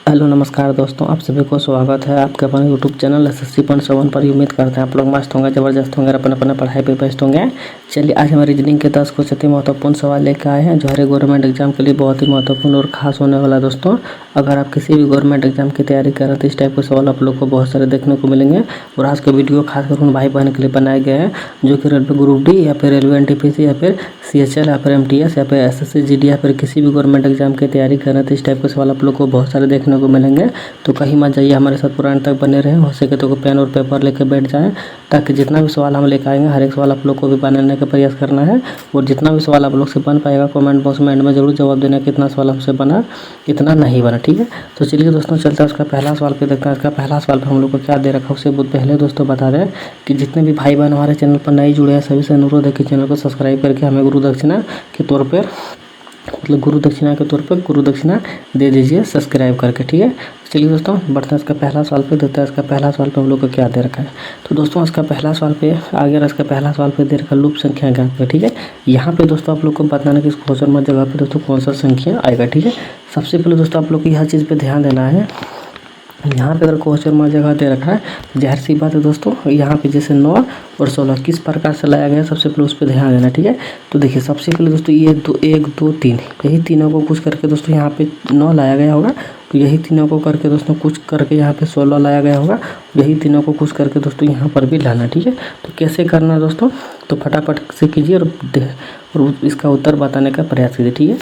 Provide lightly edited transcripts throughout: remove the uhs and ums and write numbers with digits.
Hello नमस्कार दोस्तों, आप सभी को स्वागत है आपके अपने यूट्यूब चैनल SSC पॉइंट 7 पर। उम्मीद करते हैं आप लोग मस्त होंगे, ज़बरदस्त होंगे, अपने अपने पढ़ाई पे बेस्ट होंगे। चलिए आज हम रीजनिंग के 10 कुछ अति महत्वपूर्ण सवाल लेकर आए हैं जो हर गवर्नमेंट एग्जाम के लिए बहुत ही महत्वपूर्ण और खास होने वाला है। दोस्तों अगर आप किसी भी गवर्नमेंट एग्जाम की तैयारी कर रहे हैं तो इस टाइप के सवाल आप लोग को बहुत सारे देखने को मिलेंगे। और आज का वीडियो खासकर उन भाई बहन के लिए बनाए गए हैं जो कि रेलवे ग्रुप डी या फिर रेलवे NTPC या फिर CHL या फिर MTS या फिर SSC GD या फिर किसी भी गवर्नमेंट एग्जाम की तैयारी कर रहे हैं तो इस टाइप के सवाल आप लोग को बहुत सारे देखने को मिलेंगे। तो कहीं मत जाइए, हमारे साथ पुराने तक बने रहें। हो सके तो पेन और पेपर लेकर बैठ जाएं ताकि जितना भी सवाल हम लेकर आएंगे हर एक सवाल आप लोग को भी बनाने का प्रयास करना है। और जितना भी सवाल आप लोग से बन पाएगा कमेंट बॉक्स में एंड में जरूर जवाब देना कितना सवाल हमसे बना कितना नहीं बना, ठीक है। तो चलिए दोस्तों चलते हैं उसका पहला सवाल पे देखते हैं। उसका पहला सवाल पर हम लोग को क्या दे रखा है उससे बहुत पहले दोस्तों बता दें कि जितने भी भाई बहन हमारे चैनल पर नए जुड़े हैं सभी से अनुरोध है कि चैनल को सब्सक्राइब करके हमें गुरु दक्षिणा के तौर पर गुरु दक्षिणा के तौर पर गुरु दक्षिणा दे दीजिए सब्सक्राइब करके, ठीक है। चलिए दोस्तों बढ़ते हैं इसका पहला सवाल पे, देखते हैं इसका पहला सवाल पे हम लोग को क्या दे रखा है। तो दोस्तों इसका पहला सवाल पे आगे इसका पहला सवाल पे दे रखा लूप संख्या ज्ञात पे, ठीक है। यहाँ पे दोस्तों आप लोग को बताना कि इस क्वेश्चन में जगह पे दोस्तों कौन सा संख्या आएगा, ठीक है। सबसे पहले दोस्तों आप लोग को यह चीज़ पे ध्यान देना है। यहाँ पे अगर क्वेश्चन में जगह दे रखा है जाहिर सी बात है दोस्तों, यहाँ पे जैसे 9 और 16 किस प्रकार से लाया गया सबसे पहले उस पर ध्यान देना, ठीक है। तो देखिए सबसे पहले दोस्तों ये 1 2 3 यही तीनों को कुछ करके दोस्तों यहाँ पे 9 लाया गया होगा। तो यही तीनों को करके दोस्तों कुछ करके यहाँ पे 16 लाया गया होगा। यही तीनों को कुछ करके दोस्तों यहाँ पर भी लाना, ठीक है। तो कैसे करना है दोस्तों, तो फटाफट से कीजिए और इसका उत्तर बताने का प्रयास कीजिए, ठीक है।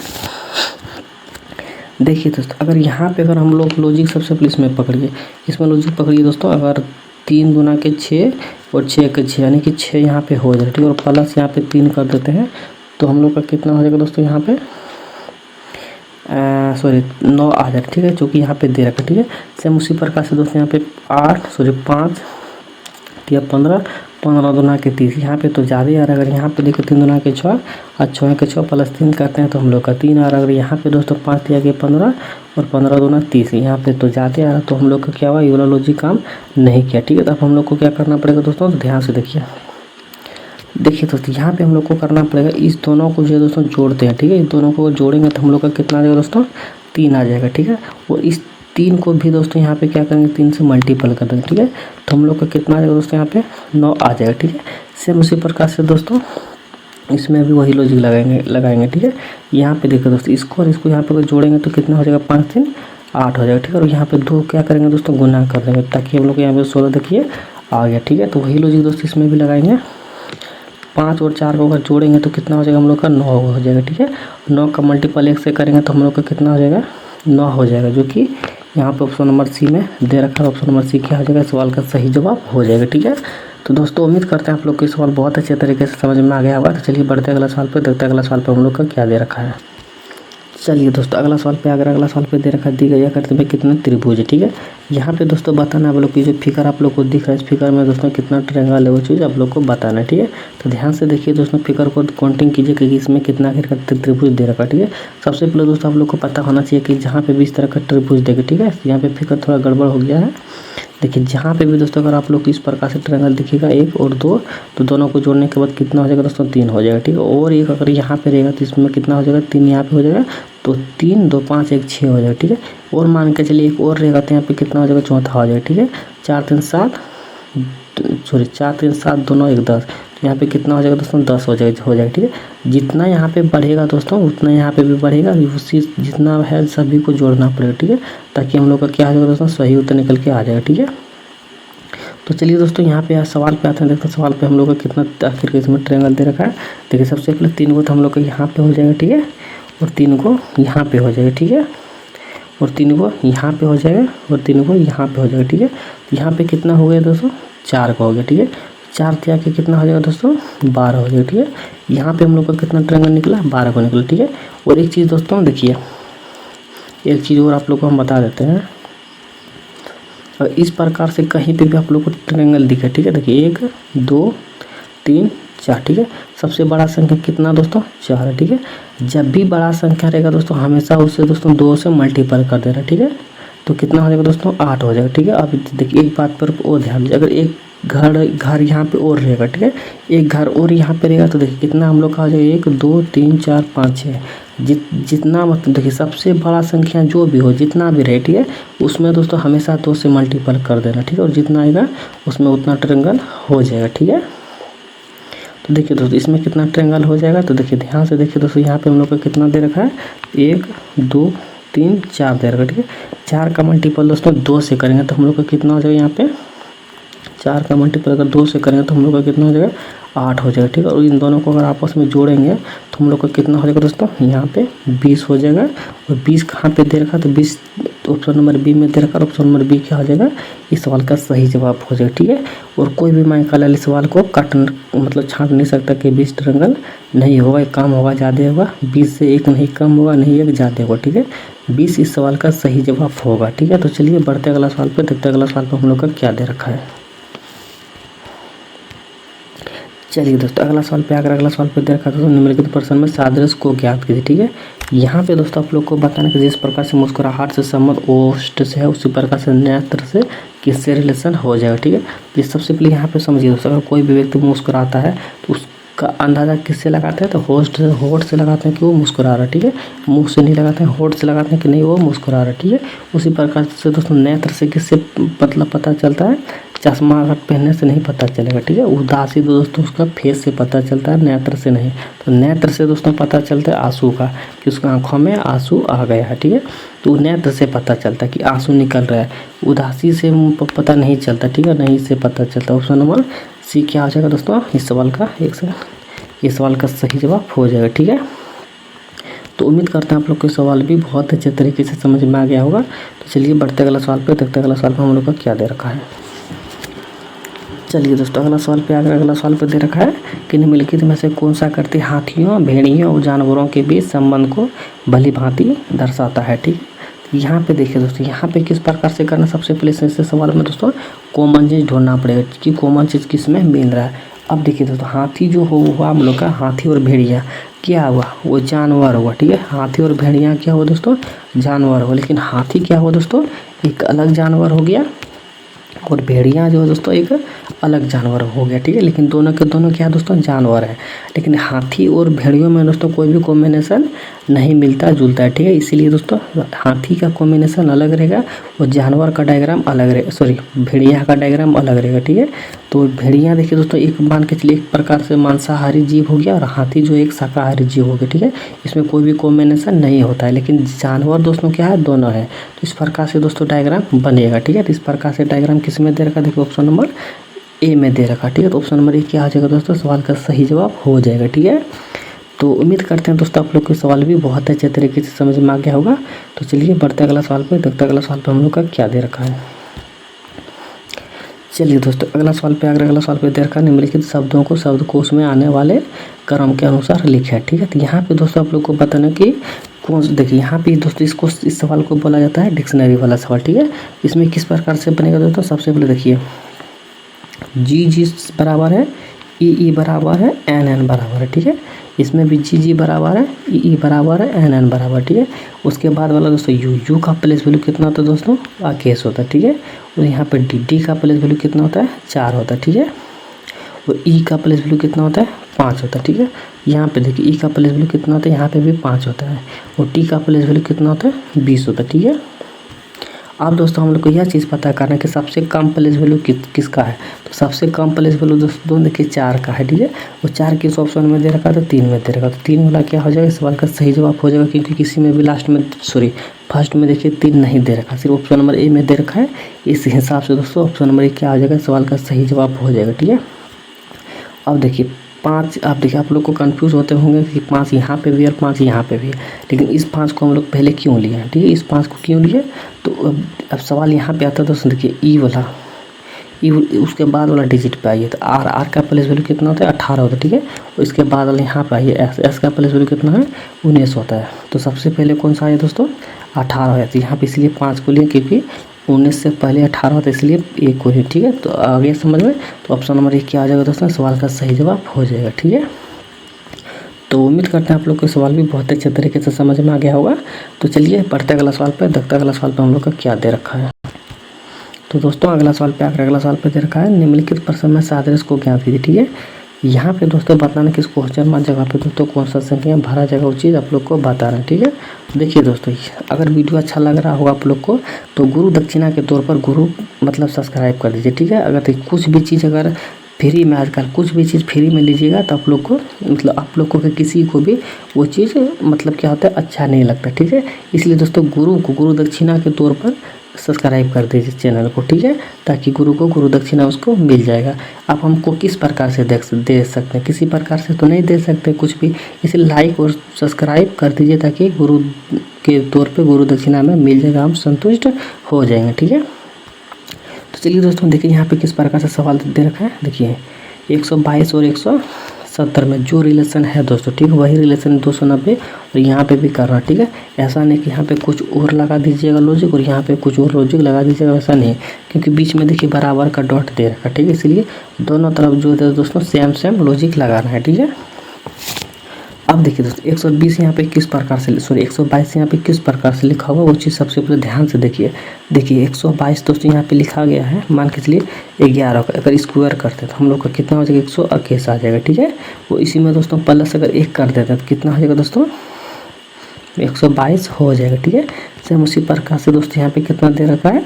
देखिए दोस्तों अगर यहाँ पे अगर हम लोग लॉजिक सबसे पहले इसमें पकड़िए, इसमें लॉजिक पकड़िए दोस्तों। अगर 3 दूना के 6 और 6 के 6 यानी कि 6 यहाँ पे हो जाए, ठीक है। और प्लस यहाँ पे 3 कर देते हैं तो हम लोग का कितना हो जाएगा दोस्तों, यहाँ पे 9 आ जाएगा, ठीक है, जो कि यहाँ पे दे रखा है, ठीक है। सेम उसी प्रकार से दोस्तों यहाँ पे 5 या 15 दूना के 30 यहाँ पे तो ज़्यादा आ रहा है। अगर यहाँ पे देखो 3 दूना के 6 और 6 के 6 प्लस 3 करते हैं तो हम लोग का 3 आ रहा है। अगर यहाँ पे दोस्तों 5 दिया गया 15 और 15 दूना 30 यहाँ पे तो ज़्यादा आ रहा, तो हम लोग का क्या हुआ, ये वाला लॉजिक काम नहीं किया, ठीक है। तो अब हम लोग को क्या करना पड़ेगा दोस्तों, तो ध्यान से देखिए दोस्तों यहाँ पे हम लोग को करना पड़ेगा इस दोनों को जो है दोस्तों जोड़ते हैं, ठीक है। इस दोनों को जोड़ेंगे तो हम लोग का कितना आ जाएगा दोस्तों, 3 आ जाएगा, ठीक है। और इस 3 को भी दोस्तों यहाँ पे क्या करेंगे, 3 से मल्टीपल कर देंगे, ठीक है। तो हम लोग का कितना आ जाएगा दोस्तों, यहाँ पे 9 आ जाएगा, ठीक है। सेम उसी प्रकार से दोस्तों इसमें भी वही लॉजिक लगाएंगे, ठीक है। यहाँ पे देखो दोस्तों इसको और इसको यहाँ पे जोड़ेंगे तो कितना हो जाएगा, 5 3 8 हो जाएगा, ठीक है। और यहाँ पे 2 क्या करेंगे दोस्तों, गुना कर देंगे ताकि हम लोग यहाँ पे 16 देखिए आ गया, ठीक है। तो वही लॉजिक दोस्तों इसमें भी लगाएंगे। 5 और 4 को अगर जोड़ेंगे तो कितना हो जाएगा, हम लोग का 9 हो जाएगा, ठीक है। 9 का मल्टीपल 1 से करेंगे तो हम लोग का कितना हो जाएगा, 9 हो जाएगा, जो कि यहाँ पे ऑप्शन नंबर सी में दे रखा है। ऑप्शन नंबर सी क्या हो जाएगा, सवाल का सही जवाब हो जाएगा, ठीक है। तो दोस्तों उम्मीद करते हैं आप लोग को सवाल बहुत अच्छे तरीके से समझ में आ गया होगा। तो चलिए बढ़ते अगला सवाल पे, देखते हैं अगला सवाल पे हम लोग का क्या दे रखा है। चलिए दोस्तों अगला सवाल पे अगला सवाल पे दे रखा दी गई है करते में कितने त्रिभुज है, ठीक है। यहाँ पे दोस्तों बताना आप लोग की जो फिगर आप लोग को दिख रहा है इस फिगर में दोस्तों कितना ट्रायंगल है वो चीज़ आप लोग को बताना है, ठीक है। तो ध्यान से देखिए दोस्तों फिगर को काउंटिंग कीजिए कि इसमें कितना आखिर का त्रिभुज दे रखा है, ठीक है। सबसे पहले दोस्तों आप लोग को पता होना चाहिए कि जहाँ पे भी इस तरह का त्रिभुज देगा, ठीक है। यहाँ पे फिगर थोड़ा गड़बड़ हो गया है। देखिए जहाँ पे भी दोस्तों अगर आप लोग को इस प्रकार से ट्रायंगल दिखेगा 1 और 2 तो दोनों को जोड़ने के बाद कितना हो जाएगा दोस्तों, 3 हो जाएगा, ठीक है। और एक अगर यहाँ पे रहेगा तो इसमें कितना हो जाएगा, 3 यहाँ पे हो जाएगा तो 3 2 5 1 6 हो जाएगा, ठीक है। और मान के चलिए एक और रहेगा तो यहाँ पे कितना हो जाएगा, चौथा हो जाएगा, ठीक है। 4 3 7 दोनों 1 10 तो यहाँ पे कितना हो जाएगा दोस्तों, 10 हो जाएगा, ठीक है। जितना यहाँ पे बढ़ेगा दोस्तों उतना यहाँ पे भी बढ़ेगा, उसी जितना है सभी को जोड़ना पड़ेगा, ठीक है, ताकि हम लोग का क्या हो जाएगा दोस्तों, सही उत्तर निकल के आ जाएगा, ठीक है। तो चलिए दोस्तों यहाँ पे सवाल पे आते हैं, देखते हैं सवाल पे हम लोग का कितना आखिर के इसमें ट्रायंगल दे रखा है। देखिए सबसे पहले 3 को तो हम लोग का यहाँ पे हो जाएगा, ठीक है। और 3 को यहाँ पे हो जाएगा, ठीक है। और 3 को यहाँ पे हो जाएगा और 3 को यहाँ पे हो जाएगा, ठीक है। यहाँ पे कितना हो गया दोस्तों, 4 का हो गया, ठीक है। 4 त्याग के कितना हो जाएगा दोस्तों, 12 हो जाएगा, ठीक है। यहाँ पे हम लोग का कितना ट्रायंगल निकला, 12 को निकला, ठीक है। और एक चीज़ दोस्तों देखिए, एक चीज़ और आप लोग को हम बता देते हैं। और इस प्रकार से कहीं पे भी आप लोग को ट्रायंगल दिखे, ठीक है। देखिए 1 2 3 4, ठीक है। सबसे बड़ा संख्या कितना दोस्तों, 4 है, ठीक है। जब भी बड़ा संख्या रहेगा दोस्तों हमेशा उससे दोस्तों 2 से मल्टीपल कर देना, ठीक है। तो कितना हो जाएगा दोस्तों, 8 हो जाएगा, ठीक है। अब देखिए एक बात पर और ध्यान दीजिए, अगर एक घर घर यहाँ पे और रहेगा, ठीक है। एक घर और यहाँ पे रहेगा तो देखिए कितना हम लोग का हो जाएगा, 1 2 3 4 5 6। जितना मतलब देखिए सबसे बड़ा संख्या जो भी हो, जितना भी रहे, ठीक है, उसमें दोस्तों हमेशा 2 से मल्टीपल कर देना, ठीक है। और जितना आएगा उसमें उतना ट्रायंगल हो जाएगा, ठीक है। तो देखिए दोस्तों इसमें कितना ट्रायंगल हो जाएगा, तो देखिए ध्यान से देखिए दोस्तों, यहाँ पे हम लोग का कितना दे रखा है, 1 2 3 4 दे रखा है, ठीक है। 4 का मल्टीपल दोस्तों 2 से करेंगे तो हम लोग का कितना हो जाएगा, यहाँ पे 4 का मल्टीपल अगर 2 से करेंगे तो हम लोग का कितना हो जाएगा, 8 हो जाएगा, ठीक है। और इन दोनों को अगर आपस में जोड़ेंगे तो हम लोग का कितना हो जाएगा दोस्तों, यहाँ पे 20 हो जाएगा। और 20 कहाँ पे दे रखा, तो 20 ऑप्शन नंबर बी में दे रखा, और ऑप्शन नंबर बी क्या हो जाएगा, इस सवाल का सही जवाब हो जाएगा, ठीक है। और कोई भी माइका लाल इस सवाल को काट मतलब छांट नहीं सकता कि 20 ट्रायंगल नहीं होगा, एक कम होगा ज़्यादा होगा, 20 से एक नहीं कम होगा, नहीं एक ज़्यादा होगा, ठीक है। 20 इस सवाल का सही जवाब होगा, ठीक है। तो चलिए बढ़ते अगला सवाल पे, देखते अगला सवाल पे हम लोग का क्या दे रखा है। चलिए दोस्तों अगला सवाल पे अगर अगला सवाल पे दे रखा था तो निम्नलिखित प्रश्न में सादृश्य को ज्ञात कीजिए, ठीक है। यहाँ पे दोस्तों आप लोग को बताना कि जिस प्रकार से मुस्कुराहट से संबंध ओष्ठ से है, उसी प्रकार से नेत्र से किससे रिलेशन हो जाएगा, ठीक है। तो सबसे पहले यहाँ पे समझिए दोस्तों, अगर कोई भी व्यक्ति मुस्कुराता है तो उसका अंदाज़ा किससे लगाते हैं, तो होठ से लगाते हैं कि वो मुस्कुरा रहा है, ठीक है। मुंह से नहीं लगाते हैं, होठ से लगाते हैं कि नहीं वो मुस्कुरा रहा है, ठीक है। उसी प्रकार से दोस्तों नेत्र से किससे मतलब पता चलता है, चश्मा अगर पहनने से नहीं पता चलेगा, ठीक है। उदासी दोस्तों उसका फेस से पता चलता है, नेत्र से नहीं। तो नेत्र से दोस्तों पता चलता है आंसू का, कि उसका आंखों में आंसू आ गया है, ठीक है। तो नेत्र से पता चलता है कि आंसू निकल रहा है। उदासी से पता नहीं चलता, ठीक है, नहीं से पता चलता। ऑप्शन नंबर सी क्या हो जाएगा दोस्तों, इस सवाल का एक सेकंड, इस सवाल का सही जवाब हो जाएगा, ठीक है। तो उम्मीद करते हैं आप लोग को सवाल भी बहुत अच्छे तरीके से समझ में आ गया होगा। तो चलिए बढ़ते अगला सवाल पे, देखते अगला सवाल पे हम लोग का क्या दे रखा है। चलिए दोस्तों अगला सवाल पे अगला सवाल पे दे रखा है कि निम्नलिखित में से कौन सा करते हाथियों, भेड़ियों और जानवरों के बीच संबंध को भली भांति दर्शाता है, ठीक है। यहाँ पे देखिए दोस्तों, यहाँ पे किस प्रकार से करना, सबसे पहले से सवाल में दोस्तों कॉमन चीज़ ढूंढना पड़ेगा कि कॉमन चीज़ किस में मिल रहा है। अब देखिए दोस्तों हाथी जो हुआ हम लोग का, हाथी और भेड़िया क्या हुआ, वो जानवर हुआ, ठीक है। हाथी और भेड़िया क्या हुआ दोस्तों, जानवर हुआ। लेकिन हाथी क्या हुआ दोस्तों, एक अलग जानवर हो गया, और भेड़िया जो है दोस्तों एक अलग जानवर हो गया, ठीक है। लेकिन दोनों के दोनों क्या है दोस्तों, जानवर है। लेकिन हाथी और भेड़ियों में दोस्तों कोई भी कॉम्बिनेशन नहीं मिलता जुलता है, ठीक है। इसीलिए दोस्तों हाथी का कॉम्बिनेशन अलग रहेगा और जानवर का डायग्राम अलग रहेगा, सॉरी भेड़िया का डायग्राम अलग रहेगा, ठीक है। तो भेड़िया देखिए दोस्तों एक मान के चलिए एक प्रकार से मांसाहारी जीव हो गया, और हाथी जो एक शाकाहारी जीव हो गया, ठीक है। इसमें कोई भी कॉम्बिनेशन नहीं होता है। लेकिन जानवर दोस्तों क्या है, दोनों है। तो इस प्रकार से दोस्तों डायग्राम बनेगा, ठीक है। तो इस प्रकार से डायग्राम किस में दे रखा, देखिए ऑप्शन नंबर ए में दे रखा, ठीक है। तो ऑप्शन नंबर ए क्या आ जाएगा दोस्तों, सवाल का सही जवाब हो जाएगा, ठीक है। तो उम्मीद करते हैं दोस्तों आप लोग के सवाल भी बहुत अच्छे तरीके से समझ में आ गया होगा। तो चलिए बढ़ते अगला सवाल पे, देखते अगला सवाल पे हम लोग का क्या दे रखा है। चलिए दोस्तों अगला सवाल पे दे रखा है निम्नलिखित शब्दों को शब्दकोश में आने वाले क्रम के अनुसार लिखे, ठीक है। तो यहाँ पे दोस्तों आप लोग को बताना कि कौन, देखिए यहाँ पे दोस्तों इस सवाल को बोला जाता है डिक्शनरी वाला सवाल, ठीक है। इसमें किस प्रकार से बनेगा दोस्तों, सबसे पहले देखिए जी बराबर है, ई बराबर है, एन बराबर है, ठीक है। इसमें भी जी बराबर है, ई बराबर है, एन बराबर, ठीक है। उसके बाद वाला दोस्तों यू का प्लेस वैल्यू कितना होता है दोस्तों, केस होता है, ठीक है। और यहाँ पे डी का प्लेस वैल्यू कितना होता है, 4 होता है, ठीक है। और ई का प्लेस वैल्यू कितना होता है, 5 होता है, ठीक है। यहाँ पे देखिए ई का प्लेस वैल्यू कितना होता है, यहाँ पे भी 5 होता है। और टी का प्लेस वैल्यू कितना होता है, 20 होता है, ठीक है। अब दोस्तों हम लोग को यह चीज़ पता करना है कि सबसे कम प्लेस वैल्यू किसका है। तो सबसे कम प्लेस वैल्यू दोस्तों देखिए 4 का है, ठीक है। और 4 किस ऑप्शन में दे रखा, तो 3 में दे रखा। तो 3 वाला क्या हो जाएगा, सवाल का सही जवाब हो जाएगा, क्योंकि किसी में भी फर्स्ट में देखिए 3 नहीं दे रखा, सिर्फ ऑप्शन नंबर ए में दे रखा है। इस हिसाब से दोस्तों ऑप्शन नंबर ए क्या हो जाएगा, सवाल का सही जवाब हो जाएगा, ठीक है। अब देखिए 5, आप देखिए आप लोग को कंफ्यूज होते होंगे कि 5 यहाँ पे भी और 5 यहाँ पे भी है, लेकिन इस 5 को हम लोग पहले क्यों लिए हैं, ठीक है। इस 5 को क्यों लिए, तो अब सवाल यहाँ पे आता है दोस्तों, देखिए ई वाला, ई उसके बाद वाला डिजिट पे आइए, तो आर का प्लेस वैल्यू कितना होता है, 18 होता है, ठीक है। और इसके बाद वाला यहाँ पे आइए, एस का प्लेस वैल्यू कितना है, 19 होता है। तो सबसे पहले कौन सा आया दोस्तों, 18 है। तो यहाँ पे इसलिए 5 को लिए, क्योंकि 19 से पहले 18 होता है, इसलिए एक को लिए, ठीक है। तो आगे समझ में, तो ऑप्शन नंबर एक क्या आ जाएगा दोस्तों, सवाल का सही जवाब हो जाएगा, ठीक है। तो उम्मीद करते हैं आप लोग को सवाल भी बहुत अच्छे तरीके से समझ में आ गया होगा। तो चलिए बढ़ते अगला सवाल पे, देखते अगला सवाल पे हम लोग का क्या दे रखा है। तो दोस्तों अगला सवाल पे आकर अगला सवाल पे दे रखा है निम्नलिखित प्रश्न में सादृश्य को ज्ञात कीजिए। ठीक है, यहाँ पे दोस्तों बताना किस क्वेश्चन मार्क जगह पे दोस्तों कौन सा संख्या भरा जगह वो चीज़ आप लोग को बता रहे हैं। ठीक है, देखिए दोस्तों अगर वीडियो अच्छा लग रहा होगा आप लोग को तो गुरु दक्षिणा के तौर पर गुरु मतलब सब्सक्राइब कर दीजिए। ठीक है, अगर कुछ भी चीज़ अगर फ्री में आजकल कुछ भी चीज़ फ्री में लीजिएगा तो आप लोग को मतलब आप लोग को किसी को भी वो चीज़ मतलब क्या होता है अच्छा नहीं लगता। ठीक है, इसलिए दोस्तों गुरु दक्षिणा के तौर पर सब्सक्राइब कर दीजिए चैनल को। ठीक है, ताकि गुरु को गुरु दक्षिणा उसको मिल जाएगा। आप हमको किस प्रकार से दे सकते हैं, किसी प्रकार से तो नहीं दे सकते कुछ भी, इसलिए लाइक और सब्सक्राइब कर दीजिए ताकि गुरु के तौर पे गुरु दक्षिणा में मिल जाएगा, हम संतुष्ट हो जाएंगे। ठीक है, तो चलिए दोस्तों देखिए यहाँ पे किस प्रकार से सवाल दे रखा है। देखिए 122 और 170 में जो रिलेशन है दोस्तों, ठीक है, वही रिलेशन 290 और यहाँ पे भी करना। ठीक है, ऐसा नहीं कि यहाँ पे कुछ और लगा दीजिएगा लॉजिक और यहाँ पे कुछ और लॉजिक लगा दीजिएगा, वैसा नहीं, क्योंकि बीच में देखिए बराबर का डॉट दे रखा है। ठीक है, इसलिए दोनों तरफ जो है दोस्तों सेम लॉजिक लगाना है। ठीक है, अब देखिए दोस्तों 120 यहाँ पे किस प्रकार से 122 यहाँ पे किस प्रकार से लिखा हुआ वो चीज़ सबसे पहले ध्यान से देखिए। 122 दोस्तों यहाँ पे लिखा गया है, मान के चलिए 11 का अगर स्क्वायर करते हैं तो हम लोग का कितना हो जाएगा 121 आ जाएगा। ठीक है, वो इसी में दोस्तों प्लस अगर 1 कर देते हैं तो कितना हो जाएगा दोस्तों 122 हो जाएगा। ठीक है, सेम उसी प्रकार से दोस्तों यहाँ पे कितना दे रखा है,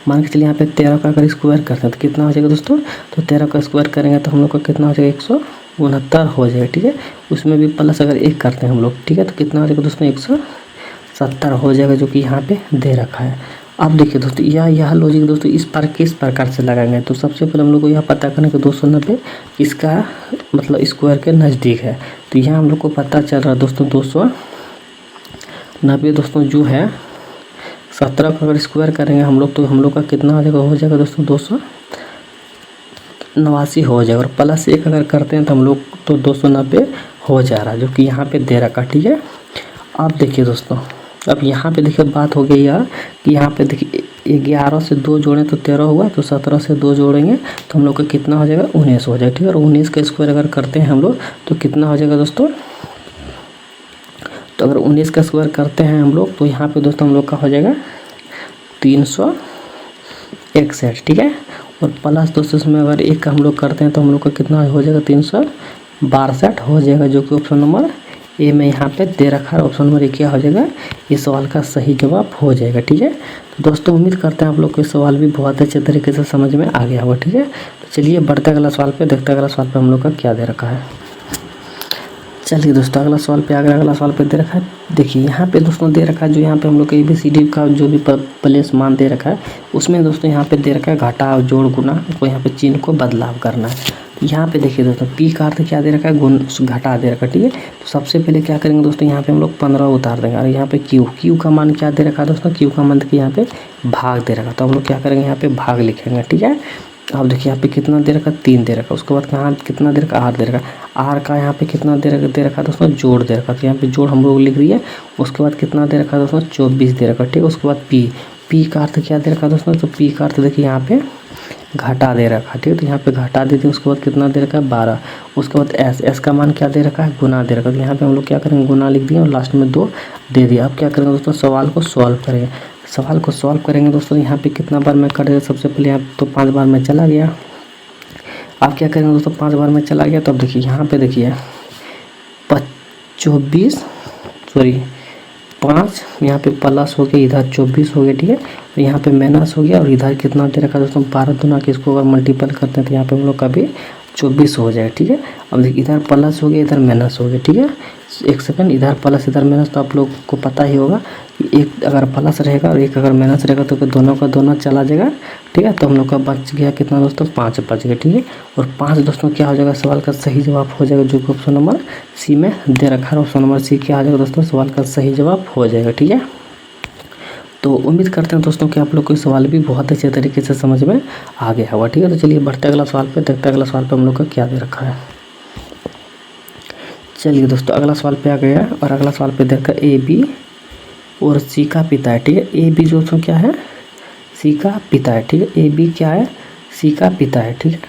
मान के चलिए यहाँ पे 13 का अगर स्क्वायर करते हैं तो कितना हो जाएगा दोस्तों, तो 13 का स्क्वायर करेंगे तो हम लोग का कितना हो जाएगा 169 हो जाएगा। ठीक है, उसमें भी प्लस अगर 1 करते हैं हम लोग, ठीक है, तो कितना हो जाएगा दोस्तों 170 हो जाएगा, जो कि यहाँ पे दे रखा है। अब देखिए दोस्तों यह लॉजिक दोस्तों किस प्रकार से लगाएंगे, तो सबसे पहले हम लोग को यह पता करना कि 290 इसका मतलब स्क्वायर के नज़दीक है। तो यहाँ हम लोग को पता चल रहा है दोस्तों 290 दोस्तों जो है 17 का अगर स्क्वायर करेंगे हम लोग तो हम लोग का कितना हो जाएगा दोस्तों 289 हो जाएगा, और प्लस 1 अगर करते हैं तो हम लोग तो 290 हो जा रहा है, जो कि यहाँ पे दे रखा। ठीक है, अब देखिए दोस्तों अब यहाँ पे देखिए बात हो गई यार कि यहाँ पे देखिए 11 से 2 जोड़ें तो 13 हुआ, तो 17 से 2 जोड़ेंगे तो हम लोग का कितना हो जाएगा 19 हो जाएगा। ठीक है, और 19 का स्क्वायर अगर करते हैं हम लोग तो कितना हो जाएगा दोस्तों, तो अगर 19 का स्क्वायर करते हैं हम लोग तो यहाँ पे दोस्तों हम लोग का हो जाएगा 361। ठीक है, और प्लस दोस्तों इसमें अगर 1 का हम लोग करते हैं तो हम लोग का कितना हो जाएगा 362 हो जाएगा, जो कि ऑप्शन नंबर ए में यहाँ पे दे रखा है। ऑप्शन नंबर ए क्या हो जाएगा, इस सवाल का सही जवाब हो जाएगा। ठीक है, तो दोस्तों उम्मीद करते हैं आप लोग को सवाल भी बहुत अच्छे तरीके से समझ में आ गया होगा। ठीक है, तो चलिए बढ़ते अगला सवाल पे, देखते अगला सवाल पे हम लोग का क्या दे रखा है। चलिए दोस्तों अगला सवाल पे आ गया, अगला सवाल पे दे रखा है। देखिए यहाँ पे दोस्तों दे रखा है जो यहाँ पे हम लोग का ABCD का जो भी प्लेस मान दे रखा है उसमें दोस्तों यहाँ पे दे रखा है घटा जोड़ गुना, तो यहाँ पे चिन्ह को बदलाव करना है। यहाँ पे देखिए दोस्तों पी का अर्थ क्या दे रखा है, घटा दे रखा है। ठीक है, तो सबसे पहले क्या करेंगे दोस्तों यहाँ पे हम लोग 15 उतार देंगे, और यहाँ पे क्यू का मान क्या दे रखा है दोस्तों, क्यू का मान देखिए यहाँ पे भाग दे रखा, तो हम लोग क्या करेंगे यहाँ पे भाग लिखेंगे। ठीक है, अब देखिए यहाँ पे कितना दे रखा 3 दे रखा, उसके बाद कहाँ कितना दे रखा आर दे रखा, आर का यहाँ पे कितना दे रखा दोस्तों जोड़ दे रखा, तो यहाँ पे जोड़ हम लोग लिख दिए। उसके बाद कितना दे रखा दोस्तों 24 दे रखा। ठीक है, उसके बाद पी का अर्थ क्या दे रखा दोस्तों, तो पी का अर्थ देखिए यहाँ पे घटा दे रखा। ठीक है, तो यहाँ पे घटा दे दिए। उसके बाद कितना दे रखा है 12। उसके बाद एस का मान क्या दे रखा है गुना दे रखा, तो यहाँ पे हम लोग क्या करेंगे गुना लिख दिए और लास्ट में 2 दे दिया। अब क्या करेंगे दोस्तों सवाल को सॉल्व करेंगे। सवाल को सॉल्व करेंगे दोस्तों, यहाँ पे कितना बार मैं कर देगा, सबसे पहले यहाँ तो 5 बार में चला गया। आप क्या करेंगे दोस्तों 5 बार में चला गया, तो अब देखिए यहाँ पे देखिए 5 यहाँ पे प्लस हो गया, इधर 24 हो गया। ठीक है, तो यहाँ पे माइनस हो गया, और इधर कितना दे रखा दोस्तों 12 दुना के, इसको अगर मल्टीपल करते हैं तो यहाँ पे हम लोग का भी 24 हो जाएगा। ठीक है, अब देखिए इधर प्लस हो गया, इधर माइनस हो गया। ठीक है, एक सेकंड, इधर प्लस इधर माइनस, तो आप लोग को पता ही होगा कि एक अगर प्लस रहेगा और एक अगर माइनस रहेगा तो दोनों का दोनों चला जाएगा। ठीक है, तो हम लोग का बच गया कितना दोस्तों 5 बच गया। ठीक है, और 5 दोस्तों क्या हो जाएगा, सवाल का सही जवाब हो जाएगा, जो कि ऑप्शन नंबर सी में दे रखा है। ऑप्शन नंबर सी क्या आ जाएगा दोस्तों, सवाल का सही जवाब हो जाएगा। ठीक है, तो उम्मीद करते हैं दोस्तों कि आप लोग को सवाल भी बहुत अच्छे तरीके से समझ में आ गया होगा। ठीक है, तो चलिए बढ़ते अगला सवाल पे, देखते अगला सवाल पे हम लोग का क्या दे रखा है। चलिए दोस्तों अगला सवाल पे आ गया, और अगला सवाल पे देखा AB और C का पिता है। ठीक है, AB दोस्तों क्या है, C का पिता है। ठीक है, AB क्या है, C का पिता है। ठीक है,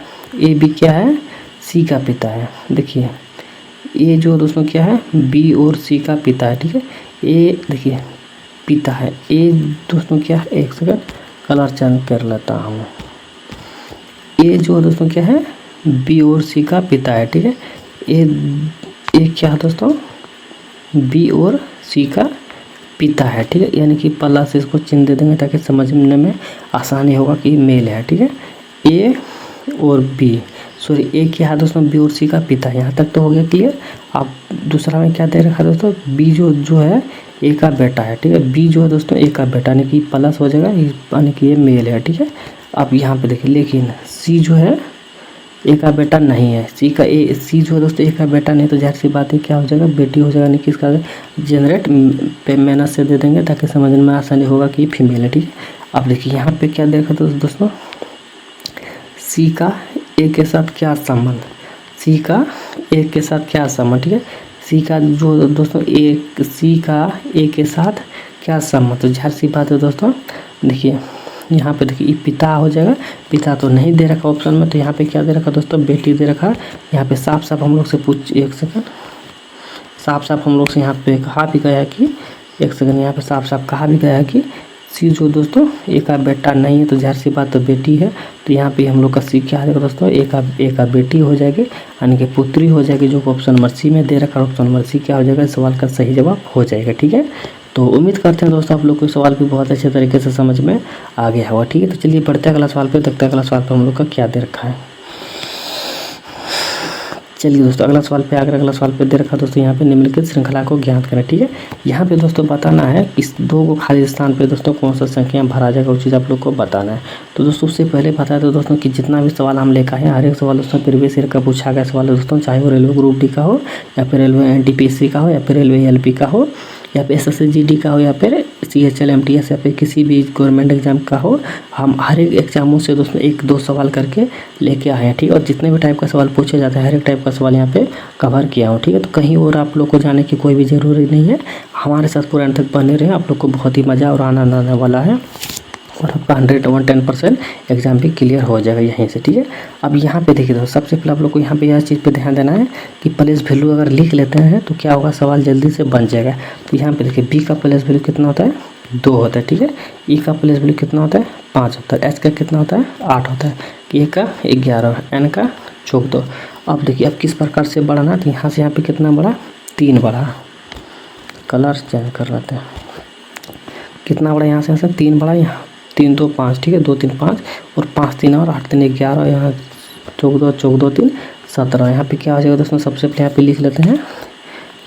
AB क्या है, C का पिता है। देखिए A जो दोस्तों क्या है, B और C का पिता है। ठीक है, A देखिए पिता है, A दोस्तों क्या है, एक सेकंड कलर चेंज कर लेता हूँ। ए जो है दोस्तों क्या है, बी और सी का पिता है, ठीक है। ए क्या है दोस्तों, बी और सी का पिता है, ठीक है। यानी कि प्लस से इसको चिन्ह दे देंगे ताकि समझने में आसानी होगा कि मेल है, ठीक है। ए और बी, सॉरी ए क्या है दोस्तों, बी और सी का पिता, यहाँ तक तो हो गया क्लियर। अब दूसरा में क्या दे रखा है दोस्तों, बी जो है ए का बेटा है, ठीक है। बी जो है दोस्तों ए का बेटा, यानी कि प्लस हो जाएगा, यानी कि ये मेल है, ठीक है। अब यहाँ पे देखिए, लेकिन सी जो है ए का बेटा नहीं है, सी जो है दोस्तों ए का बेटा नहीं, तो जाहिर सी बात है क्या हो जाएगा, बेटी हो जाएगा। यानी कि इसका जनरेट पे मेहनत से दे देंगे ताकि समझने में आसानी होगा कि फीमेल है, ठीक है। अब देखिए यहाँ पे क्या देखा दोस्तों, सी का ए के साथ क्या संबंध, सी का ए के साथ क्या संबंध, ठीक है। सी का जो दोस्तों सी का ए के साथ क्या संबंध, तो जाहिर सी बात है दोस्तों। देखिए यहाँ पे देखिए पिता हो जाएगा, पिता तो नहीं दे रखा ऑप्शन में, तो यहाँ पे क्या दे रखा दोस्तों, बेटी दे रखा। यहाँ पे साफ साफ हम लोग से एक सेकंड, साफ साफ हम लोग से यहाँ पे कहा भी गया है कि एक सेकंड, यहाँ पे साफ साफ कहा भी गया है कि सी जो दोस्तों ए का बेटा नहीं है, तो जाहिर सी बात तो बेटी है। तो यहाँ पे हम लोग का सी क्या आ जाएगा दोस्तों, ए का बेटी हो जाएगी, यानी कि पुत्री हो जाएगी, जो ऑप्शन नंबर सी में दे रखा है। ऑप्शन नंबर सी क्या हो जाएगा, सवाल का सही जवाब हो जाएगा, ठीक है। तो उम्मीद करते हैं दोस्तों आप लोग को सवाल भी बहुत अच्छे तरीके से समझ में आ गया होगा, ठीक है। तो चलिए बढ़ते हैं अगला सवाल पे, देखते हैं अगला सवाल पे हम लोग का क्या दे रखा है। चलिए दोस्तों अगला सवाल पे दे रखा दोस्तों, यहाँ पे निम्नलिखित श्रृंखला को ज्ञात करें, ठीक है। यहाँ पे दोस्तों बताना है इस दो को खाली स्थान पे दोस्तों कौन सा संख्या भरा जाएगा, वो चीज़ आप लोग को बताना है। तो दोस्तों उससे पहले बता दो दोस्तों कि जितना भी सवाल हम लेकर आए हैं, हर एक सवाल दोस्तों प्रीवियस ईयर का पूछा गया सवाल है दोस्तों, चाहे वो रेलवे ग्रुप डी का हो, या फिर रेलवे NTPC का हो, या फिर रेलवे LP का हो, या फिर SSC-GD का हो, या फिर CHL MTS, या फिर किसी भी गवर्नमेंट एग्जाम का हो। हम हर एक एग्जामों से दोस्तों 1-2 सवाल करके लेके आए हैं, ठीक है। और जितने भी टाइप का सवाल पूछे जाते हैं, हर एक टाइप का सवाल यहाँ पे कवर किया हूँ, ठीक है। तो कहीं और आप लोग को जाने की कोई भी ज़रूरी नहीं है, हमारे साथ पूरा अंत तक बने रहे, आप लोग को बहुत ही मज़ा और आनंद आने वाला है, और आपका 110% एग्जाम भी क्लियर हो जाएगा यहीं से, ठीक है। अब यहाँ पे देखिए दोस्तों, सबसे पहले आप लोग को यहाँ पे यह चीज़ पे ध्यान देना है कि प्लेस वैल्यू अगर लिख लेते हैं तो क्या होगा, सवाल जल्दी से बन जाएगा। तो यहाँ पे देखिए बी का प्लेस वैल्यू कितना होता है, 2 होता है, ठीक है। ई का प्लेस वैल्यू कितना होता है, 5 होता है। एच का कितना होता है, 8 होता है। के का 11, एन का 14। अब देखिए अब किस प्रकार से बढ़ना, तो यहाँ से यहाँ पे कितना बढ़ा, 3 बढ़ा। कलर चेंज कर लेते हैं, कितना बढ़ा, यहाँ से 3 बढ़ा, यहाँ 3 2 5, ठीक है। 2 3 5 और 5 3 और 8 3 11, यहाँ 14 14 3 17। यहाँ पे क्या हो जाएगा दोस्तों, सबसे पहले यहाँ पे लिख लेते हैं,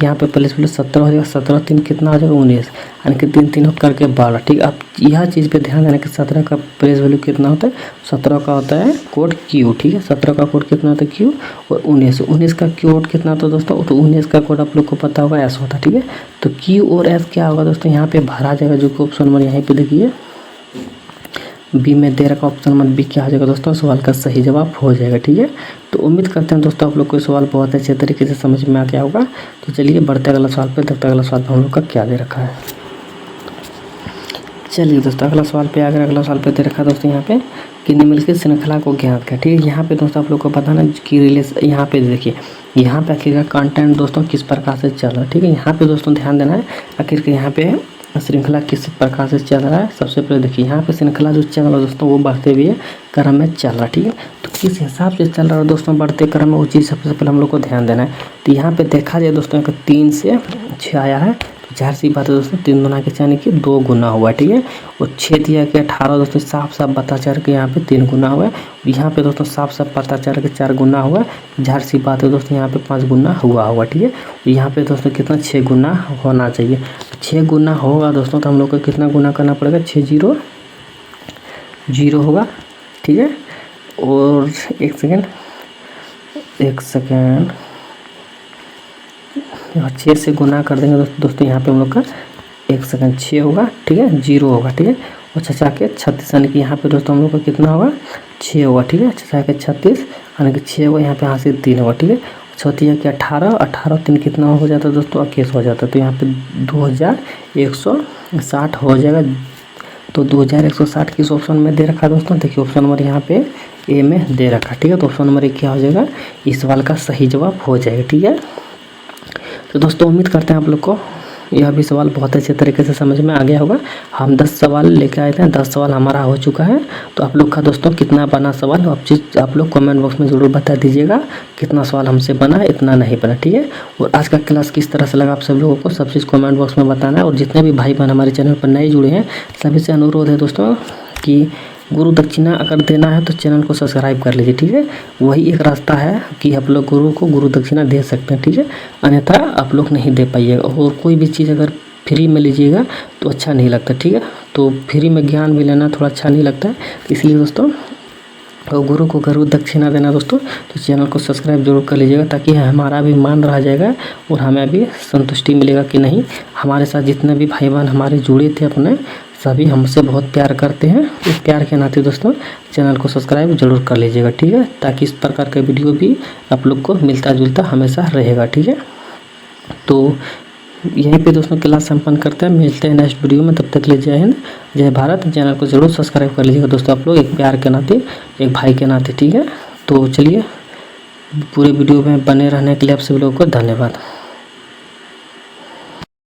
यहाँ पे प्लेस वैल्यू 17 हो जाएगा। 17 3 कितना हो जाएगा, 19, यानी कि 3 3 करके 12, ठीक है। अब यह चीज़ पे ध्यान देना कि 17 का प्लेस वैल्यू कितना होता है, 17 का होता है कोड Q, ठीक है। 17 का कोड कितना होता है, Q। और 19 का कोड कितना होता है दोस्तों, तो 19 का कोड आप लोग को पता होगा, S होता है, ठीक है। तो Q और S क्या होगा दोस्तों, यहाँ पे भरा जाएगा, जो कि ऑप्शन नंबर यहाँ पे देखिए बी में दे रखा, ऑप्शन नंबर बी क्या हो जाएगा दोस्तों, सवाल का सही जवाब हो जाएगा, ठीक है। तो उम्मीद करते हैं दोस्तों आप लोग को सवाल बहुत अच्छे तरीके से समझ में आ गया होगा। तो चलिए बढ़ते अगला सवाल पे, देखते अगला सवाल पे हम लोग का क्या दे रखा है। चलिए दोस्तों अगला सवाल पे अगला सवाल पे दे रखा दोस्तों यहाँ पे कि निम्नलिखित श्रृंखला को ज्ञात करें, ठीक है। यहाँ पे दोस्तों आप लोग को बताना कि रिलेशन, यहाँ पे देखिए यहाँ पे आखिर का कंटेंट दोस्तों किस प्रकार से चल रहा है, ठीक है। यहाँ पे दोस्तों ध्यान देना है आखिर के यहाँ पे श्रृंखला किस प्रकार से चल रहा है। सबसे पहले देखिए यहाँ पे श्रृंखला जो चल रहा है दोस्तों, वो बढ़ते हुए क्रम में चल रहा है, ठीक है। तो किस हिसाब से चल रहा है दोस्तों बढ़ते क्रम में, वो चीज़ सबसे पहले हम लोग को ध्यान देना है। तो यहाँ पे देखा जाए दोस्तों 3 से 6 आया है, तो जाहिर सी बात है दोस्तों 3 गुना के यानी कि 2 गुना हुआ है, ठीक है। और 6 दिया के 18 दोस्तों साफ साफ पता चल के यहाँ पे 3 गुना हुआ है। यहाँ पे दोस्तों साफ साफ पता चल के 4 गुना हुआ है। जाहिर सी बात है दोस्तों यहाँ पे 5 गुना हुआ, ठीक है। यहाँ पे दोस्तों कितना 6 गुना होना चाहिए। 6 गुना होगा दोस्तों, तो हम लोग को कितना गुना करना पड़ेगा, 6 0 0 होगा, ठीक है। और एक सेकेंड 6 से गुना कर देंगे दोस्तों यहाँ पे हम लोग का 1 सेकेंड 6 होगा, ठीक है, 0 होगा, ठीक है। और 6 के 36 यानी कि यहाँ पे दोस्तों हम लोग का कितना होगा, 6 होगा, ठीक है। 6 के 36 यानी कि 6 होगा, यहाँ पे यहाँ से 3 होगा, ठीक है। 6 के 18 3 कितना हो जाता है दोस्तों, 21 हो जाता है। तो यहाँ पे 2160 हो जाएगा। तो 2160 किस ऑप्शन में दे रखा है दोस्तों, देखिए ऑप्शन नंबर यहाँ पे ए में दे रखा है, ठीक है। तो ऑप्शन नंबर ए क्या हो जाएगा, इस सवाल का सही जवाब हो जाएगा, ठीक है। तो दोस्तों उम्मीद करते हैं आप लोग को यह भी सवाल बहुत अच्छे तरीके से समझ में आ गया होगा। हम 10 सवाल लेके आए थे, 10 सवाल हमारा हो चुका है। तो आप लोग का दोस्तों कितना बना सवाल आप लोग कमेंट बॉक्स में ज़रूर बता दीजिएगा, कितना सवाल हमसे बना, इतना नहीं बना, ठीक है। और आज का क्लास किस तरह से लगा आप सब लोगों को सब चीज़ कमेंट बॉक्स में बताना है। और जितने भी भाई बहन हमारे चैनल पर नए जुड़े हैं सभी से अनुरोध है दोस्तों कि गुरु दक्षिणा अगर देना है तो चैनल को सब्सक्राइब कर लीजिए, ठीक है। वही एक रास्ता है कि आप लोग गुरु को गुरु दक्षिणा दे सकते हैं, ठीक है, अन्यथा आप लोग नहीं दे पाइएगा। और कोई भी चीज़ अगर फ्री में लीजिएगा तो अच्छा नहीं लगता, ठीक है। तो फ्री में ज्ञान भी लेना थोड़ा अच्छा नहीं लगता है, इसलिए दोस्तों और गुरु को गुरु दक्षिणा देना दोस्तों, तो चैनल को सब्सक्राइब जरूर कर लीजिएगा, ताकि हमारा भी मान रह जाएगा और हमें भी संतुष्टि मिलेगा कि नहीं हमारे साथ जितने भी भाई बहन हमारे जुड़े थे अपने सभी हमसे बहुत प्यार करते हैं। इस प्यार के नाते दोस्तों चैनल को सब्सक्राइब जरूर कर लीजिएगा, ठीक है, ताकि इस प्रकार का वीडियो भी आप लोग को मिलता जुलता हमेशा रहेगा, ठीक है। तो यहीं पे दोस्तों क्लास संपन्न करते हैं, मिलते हैं नेक्स्ट वीडियो में, तब तक ले जय हिंद जय भारत। चैनल को जरूर सब्सक्राइब कर लीजिएगा दोस्तों आप लोग, एक प्यार के नाते, एक भाई के नाते, ठीक है। तो चलिए पूरे वीडियो में बने रहने के लिए आप सभी लोगों को धन्यवाद।